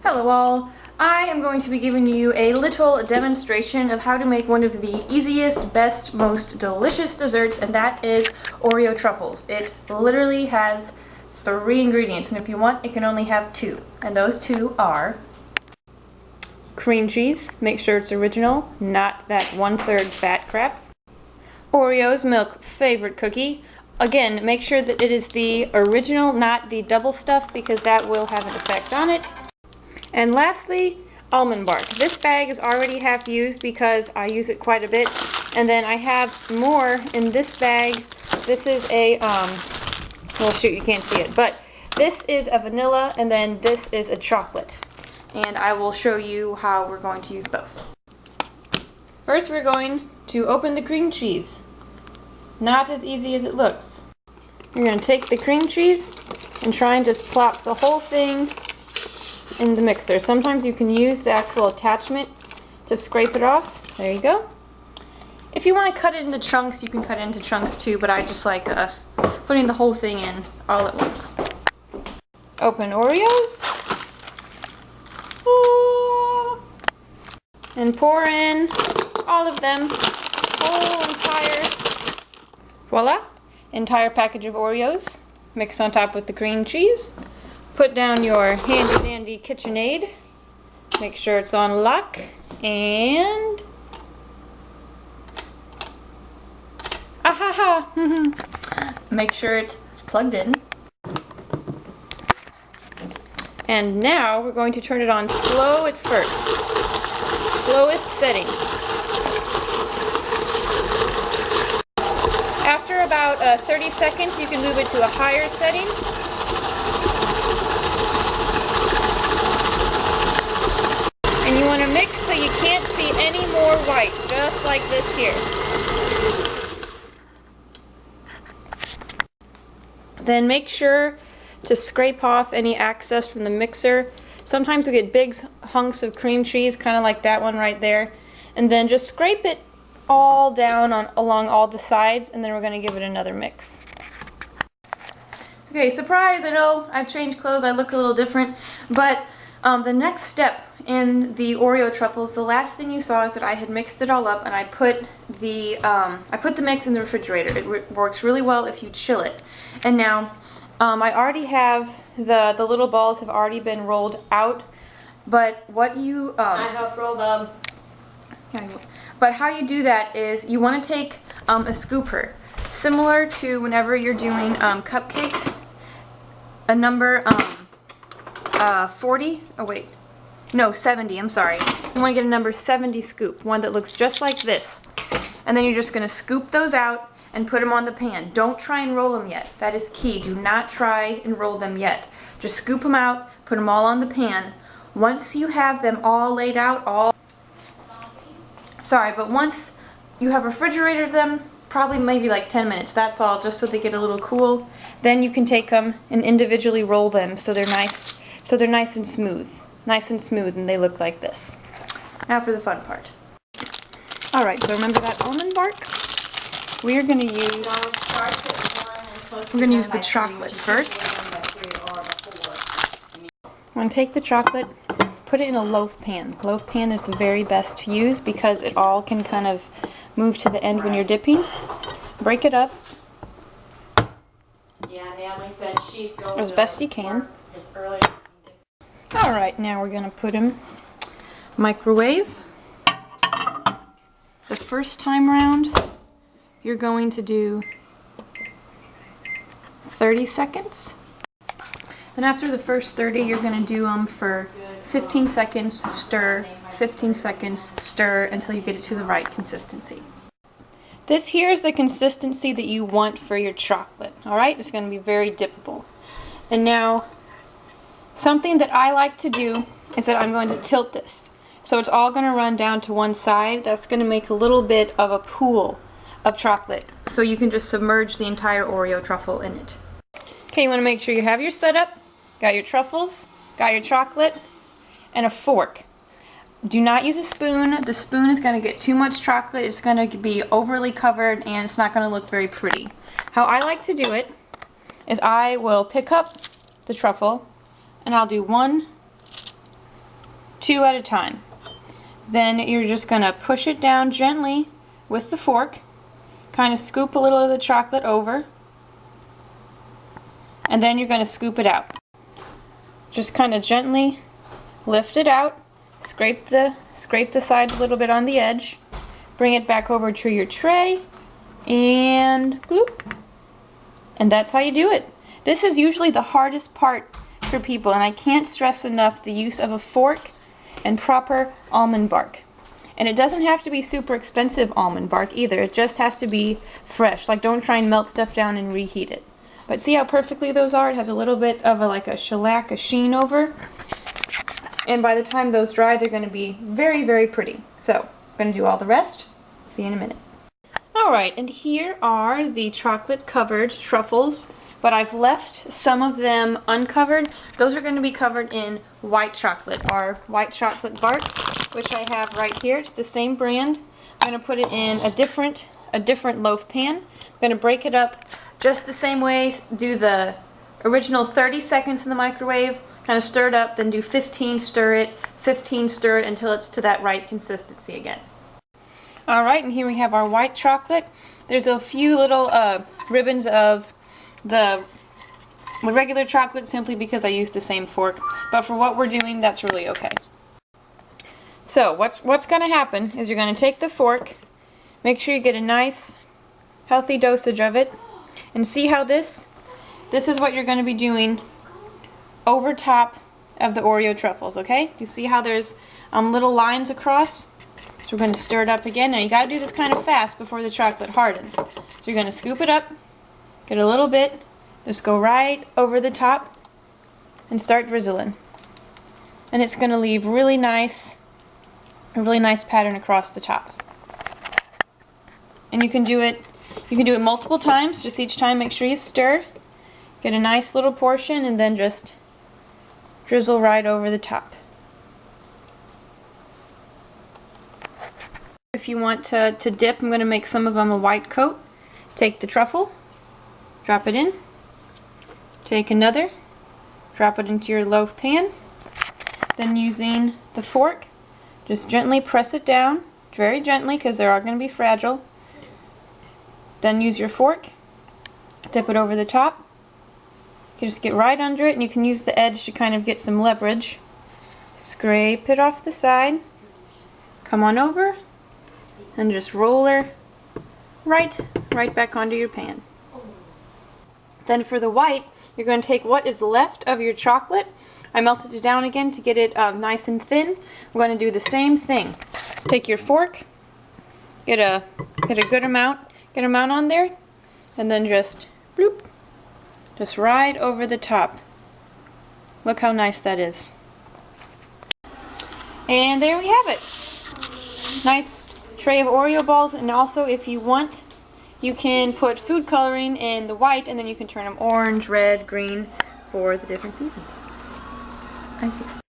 Hello all! I am going to be giving you a little demonstration of how to make one of the easiest, best, most delicious desserts, and that is Oreo Truffles. It literally has 3 ingredients, and if you want, it can only have 2. And those 2 are cream cheese, make sure it's original, not that 1/3 fat crap. Oreo's milk favorite cookie. Again, make sure that it is the original, not the double stuff, because that will have an effect on it. And lastly, almond bark. This bag is already half used because I use it quite a bit. And then I have more in this bag. This is a, well shoot, you can't see it, but this is a vanilla and then this is a chocolate. And I will show you how we're going to use both. First we're going to open the cream cheese. Not as easy as it looks. You're going to take the cream cheese and try and just plop the whole thing in the mixer. Sometimes you can use the actual attachment to scrape it off. There you go. If you want to cut it into chunks, you can cut it into chunks too, but I just like putting the whole thing in all at once. Open Oreos. And pour in all of them. Whole entire, voila, entire package of Oreos. Mix on top with the cream cheese. Put down your handy dandy KitchenAid. Make sure it's on lock and make sure it's plugged in. And now we're going to turn it on slow at first. Slowest setting. After about 30 seconds, you can move it to a higher setting. And you want to mix till you can't see any more white, just like this here. Then make sure to scrape off any excess from the mixer. Sometimes we get big hunks of cream cheese, kind of like that one right there. And then just scrape it all down along all the sides, and then we're going to give it another mix. Okay, surprise! I know I've changed clothes, I look a little different, but the next step in the Oreo Truffles, the last thing you saw is that I had mixed it all up and I put the mix in the refrigerator. It works really well if you chill it. And now I already have the little balls have already been rolled out, but what you I helped roll them. But how you do that is you want to take a scooper, similar to whenever you're doing cupcakes, a number 40, oh wait, no, 70, I'm sorry. You want to get a number 70 scoop, one that looks just like this. And then you're just going to scoop those out and put them on the pan. Don't try and roll them yet. That is key. Do not try and roll them yet. Just scoop them out, put them all on the pan. Once you have them all laid out, but once you have refrigerated them, probably maybe like 10 minutes, that's all, just so they get a little cool. Then you can take them and individually roll them so they're nice and smooth. Nice and smooth, and they look like this. Now for the fun part. Alright, so remember that almond bark? We're going to use the chocolate first. I'm going to take the chocolate, put it in a loaf pan. Loaf pan is the very best to use because it all can kind of move to the end when you're dipping. Break it up as best you can. Alright, now we're going to put them microwave. The first time around, you're going to do 30 seconds. Then after the first 30, you're going to do them for 15 seconds, stir, 15 seconds, stir, until you get it to the right consistency. This here is the consistency that you want for your chocolate, alright? It's going to be very dippable. And now, something that I like to do is that I'm going to tilt this. So it's all going to run down to one side. That's going to make a little bit of a pool of chocolate. So you can just submerge the entire Oreo truffle in it. Okay, you want to make sure you have your setup, got your truffles, got your chocolate, and a fork. Do not use a spoon. The spoon is going to get too much chocolate. It's going to be overly covered and it's not going to look very pretty. How I like to do it is I will pick up the truffle and I'll do 1, 2 at a time. Then you're just going to push it down gently with the fork, kind of scoop a little of the chocolate over, and then you're going to scoop it out. Just kind of gently lift it out, scrape the sides a little bit on the edge, bring it back over to your tray, and bloop. And that's how you do it. This is usually the hardest part for people, and I can't stress enough the use of a fork and proper almond bark. And it doesn't have to be super expensive almond bark either. It just has to be fresh. Like, don't try and melt stuff down and reheat it. But see how perfectly those are? It has a little bit of like a shellac, a sheen over. And by the time those dry, they're going to be very, very pretty. So, I'm going to do all the rest. See you in a minute. Alright, and here are the chocolate-covered truffles, but I've left some of them uncovered. Those are going to be covered in white chocolate, our white chocolate bark, which I have right here. It's the same brand. I'm going to put it in a different loaf pan. I'm going to break it up just the same way, do the original 30 seconds in the microwave, kind of stir it up, then do 15, stir it, 15, stir it until it's to that right consistency again. Alright, and here we have our white chocolate. There's a few little ribbons of the regular chocolate simply because I used the same fork, but for what we're doing, that's really okay. So what's going to happen is you're going to take the fork, make sure you get a nice healthy dosage of it, and see how this is what you're going to be doing over top of the Oreo truffles, okay? You see how there's little lines across? So we're going to stir it up again. Now you got to do this kind of fast before the chocolate hardens. So you're going to scoop it up, get a little bit, just go right over the top and start drizzling. And it's going to leave a really nice pattern across the top. And you can do it multiple times. Just each time make sure you stir, get a nice little portion, and then just drizzle right over the top. If you want to dip, I'm going to make some of them a white coat. Take the truffle, drop it in, take another, drop it into your loaf pan, then using the fork, just gently press it down, very gently because they are going to be fragile. Then use your fork, dip it over the top. You can just get right under it, and you can use the edge to kind of get some leverage. Scrape it off the side, come on over, and just roll her right back onto your pan. Then for the white, you're going to take what is left of your chocolate. I melted it down again to get it nice and thin. We're going to do the same thing. Take your fork, get a good amount on there, and then just bloop, just right over the top. Look how nice that is. And there we have it. Nice tray of Oreo balls, and also if you want, you can put food coloring in the white, and then you can turn them orange, red, green for the different seasons. I see.